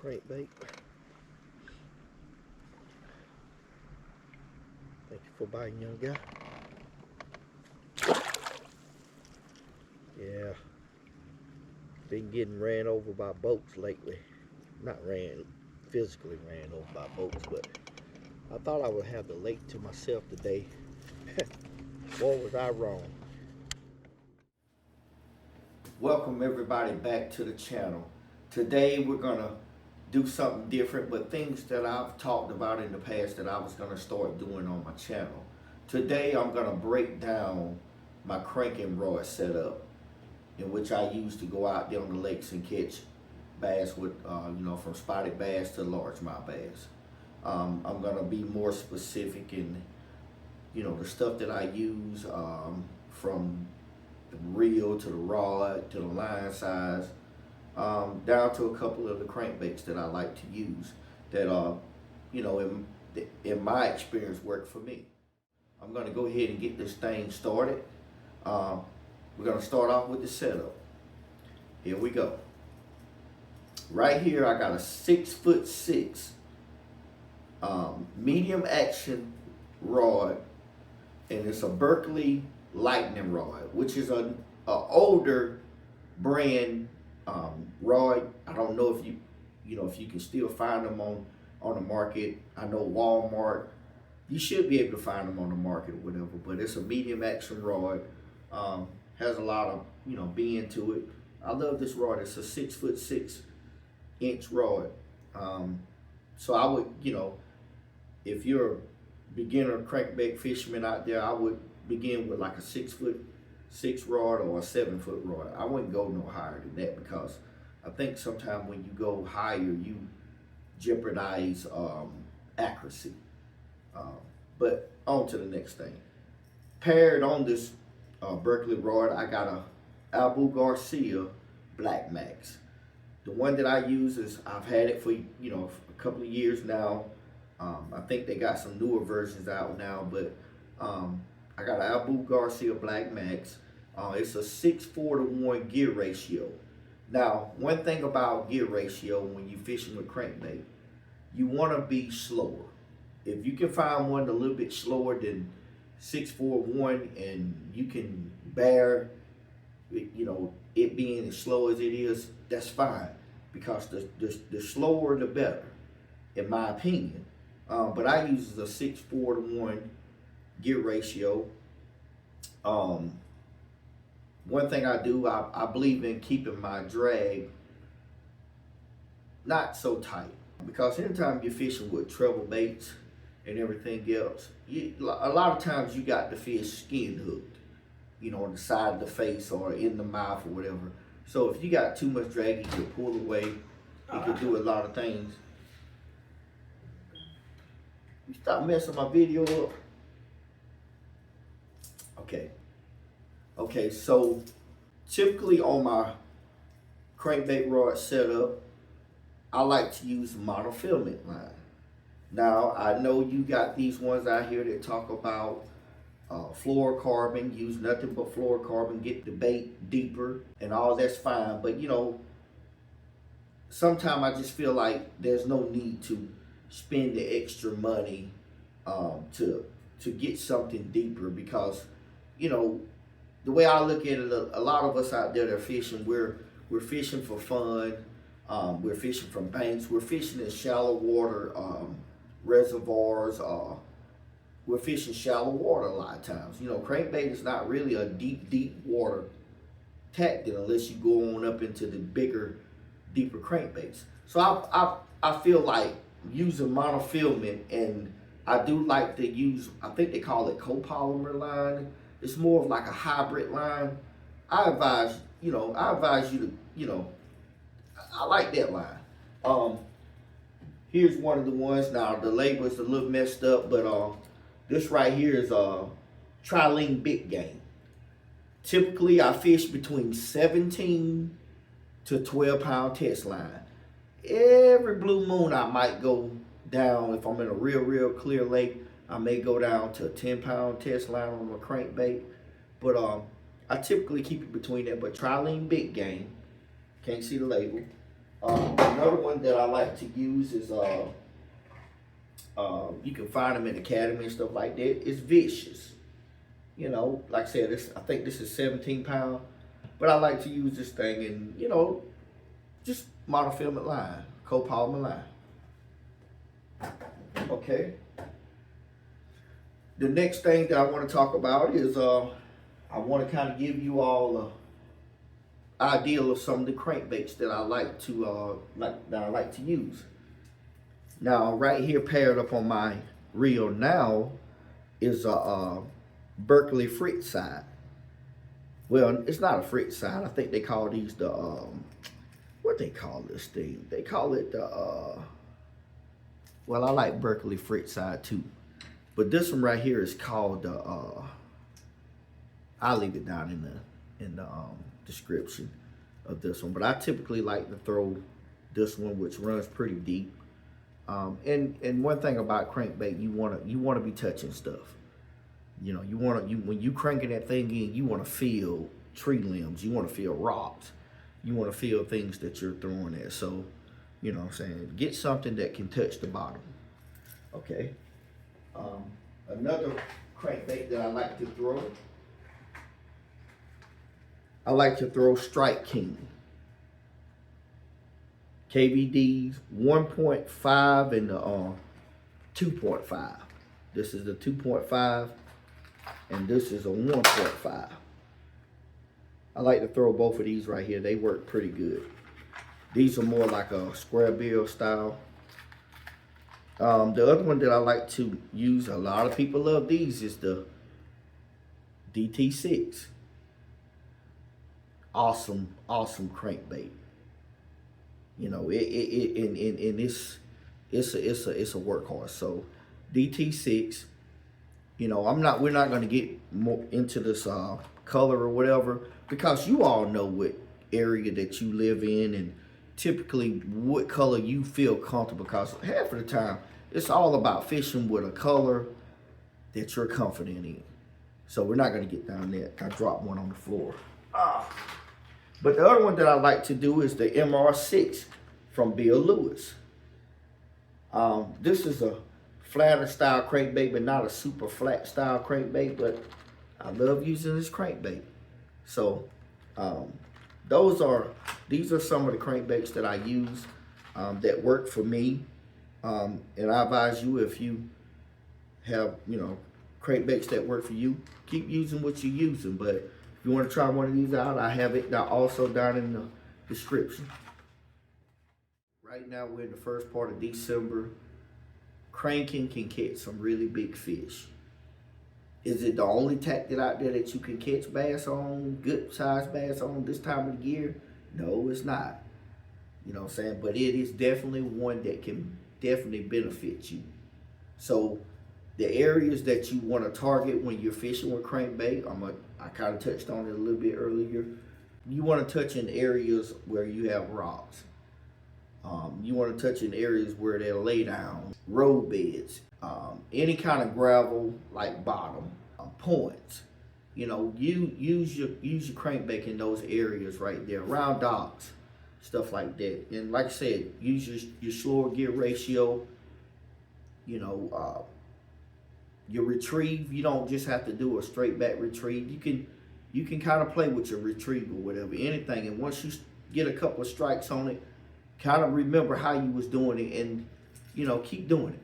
crankbait. Thank you for buying, young guy. Yeah, been getting ran over by boats lately. Not physically ran over by boats, but I thought I would have the lake to myself today. Boy, was I wrong. Welcome everybody back to the channel. Today we're gonna do something different, but things that I've talked about in the past that I was gonna start doing on my channel. Today I'm gonna break down my cranking rod setup, in which I use to go out there on the lakes and catch bass with, from spotted bass to largemouth bass. I'm gonna be more specific in, the stuff that I use, from the reel to the rod to the line size, down to a couple of the crankbaits that I like to use that in my experience work for me. I'm gonna go ahead and get this thing started. We're gonna start off with the setup. Here we go. Right here I got a 6'6" medium action rod, and it's a Berkley lightning rod, which is a older brand rod. I don't know if if you can still find them on the market. I know Walmart, you should be able to find them on the market or whatever, but it's a medium action rod. Has a lot of bend to it. I love this rod. It's a 6'6" rod. So I would, if you're a beginner crankbait fisherman out there, I would begin with like a 6'6" rod or a 7-foot rod. I wouldn't go no higher than that, because I think sometimes when you go higher, you jeopardize accuracy. But on to the next thing. Paired on this Berkley rod, I got a Abu Garcia Black Max. The one that I use is, I've had it for a couple of years now. I think they got some newer versions out now, but I got an Abu Garcia Black Max. It's a 6:4 to 1 gear ratio. Now, one thing about gear ratio when you're fishing with crankbait, you want to be slower. If you can find one a little bit slower than 6'4" and you can bear it being as slow as it is, that's fine, because the slower the better, in my opinion. But I use a 6'4" to 1 gear ratio. One thing I do, I believe in keeping my drag not so tight, because anytime you're fishing with treble baits and everything else, a lot of times you got the fish skin hooked, on the side of the face or in the mouth or whatever. So if you got too much drag, you can pull away. You can do a lot of things. You stop messing my video up. Okay, so typically on my crankbait rod setup, I like to use monofilament line. Now, I know you got these ones out here that talk about fluorocarbon, use nothing but fluorocarbon, get the bait deeper, and all that's fine. But sometimes I just feel like there's no need to spend the extra money to get something deeper, because the way I look at it, a lot of us out there that are fishing, we're fishing for fun. We're fishing from banks. We're fishing in shallow water reservoirs. We're fishing shallow water a lot of times. Crankbait is not really a deep water tactic unless you go on up into the bigger, deeper crankbaits. So I feel like using monofilament, and I do like to use, I think they call it copolymer line. It's more of like a hybrid line. I advise you to, I like that line. Here's one of the ones. Now the label is a little messed up, but this right here is a trilene big game. Typically I fish between 17 to 12-pound test line. Every blue moon I might go down. If I'm in a real clear lake, I may go down to a 10-pound test line on my crankbait. But I typically keep it between that. But trilene big game, can't see the label. Another one that I like to use is you can find them in Academy and stuff like that. It's Vicious. You know, like I said, I think this is 17 pound, but I like to use this thing in, you know, just monofilament line, copolymer line. Okay. The next thing that I want to talk about is I want to kind of give you all an idea of some of the crankbaits that I like to use. Now, right here, paired up on my reel now, is a Berkeley Fritz side. Well, it's not a Fritz side. I think they call these the what they call this thing? They call it the well, I like Berkeley Fritz side too, but this one right here is called the I'll leave it down in the description of this one. But I typically like to throw this one, which runs pretty deep. And one thing about crankbait, you wanna be touching stuff. You know, when you cranking that thing in, you wanna feel tree limbs, you wanna feel rocks, you wanna feel things that you're throwing at. So, you know what I'm saying, get something that can touch the bottom. Okay. Another crankbait that I like to throw, Strike King. KVDs 1.5 and the 2.5. This is the 2.5 and this is a 1.5. I like to throw both of these right here. They work pretty good. These are more like a square bill style. The other one that I like to use, a lot of people love these, is the DT6. Awesome crankbait. You know, it's a workhorse. So DT6. You know, we're not going to get more into this color or whatever, because you all know what area that you live in and typically what color you feel comfortable, because half of the time it's all about fishing with a color that you're confident in. So we're not going to get down there. I dropped one on the floor. But the other one that I like to do is the MR6 from Bill Lewis. This is a flatter style crankbait, but not a super flat style crankbait, but I love using this crankbait. So these are some of the crankbaits that I use that work for me. And I advise you, if you have, you know, crankbaits that work for you, keep using what you're using. But if you want to try one of these out, I have it also down in the description. Right now we're in the first part of December. Cranking can catch some really big fish. Is it the only tactic out there that you can catch bass on, good sized bass on this time of the year? No, it's not. You know what I'm saying? But it is definitely one that can definitely benefit you. So the areas that you want to target when you're fishing with crankbait, I kind of touched on it a little bit earlier. You want to touch in areas where you have rocks. You want to touch in areas where they're lay down, road beds, any kind of gravel like bottom, points. You know, use your crankbait in those areas right there, around docks, stuff like that. And like I said, use your slower gear ratio. You know, your retrieve, you don't just have to do a straight back retrieve. You can kind of play with your retrieve or whatever, anything. And once you get a couple of strikes on it, kind of remember how you was doing it, and you know, keep doing it.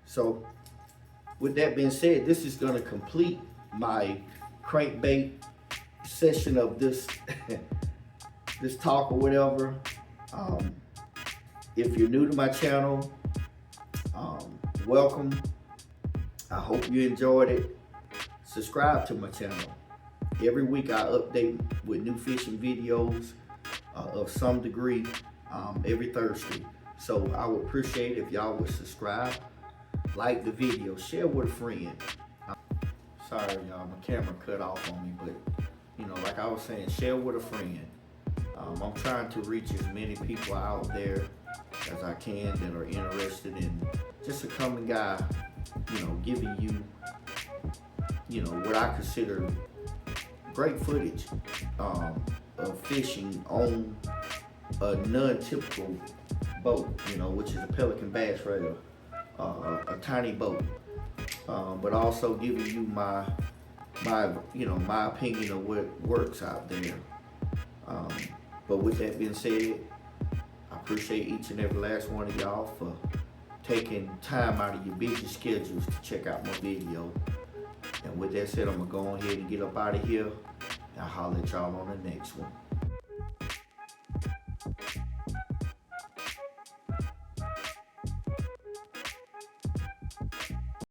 So with that being said, this is going to complete my crankbait session of this this talk or whatever. If you're new to my channel, welcome. I hope you enjoyed it. Subscribe to my channel. Every week I update with new fishing videos of some degree every Thursday. So I would appreciate if y'all would subscribe, like the video, share with a friend. Sorry y'all, my camera cut off on me, but you know, like I was saying, share with a friend. I'm trying to reach as many people out there as I can that are interested in just a common guy, you know, giving you, you know, what I consider great footage of fishing on a non-typical boat, you know, which is a Pelican bass Raider, a tiny boat, but also giving you my my opinion of what works out there. Um, but with that being said, I appreciate each and every last one of y'all for taking time out of your busy schedules to check out my video. And with that said, I'm gonna go ahead and get up out of here. I'll holler at y'all on the next one.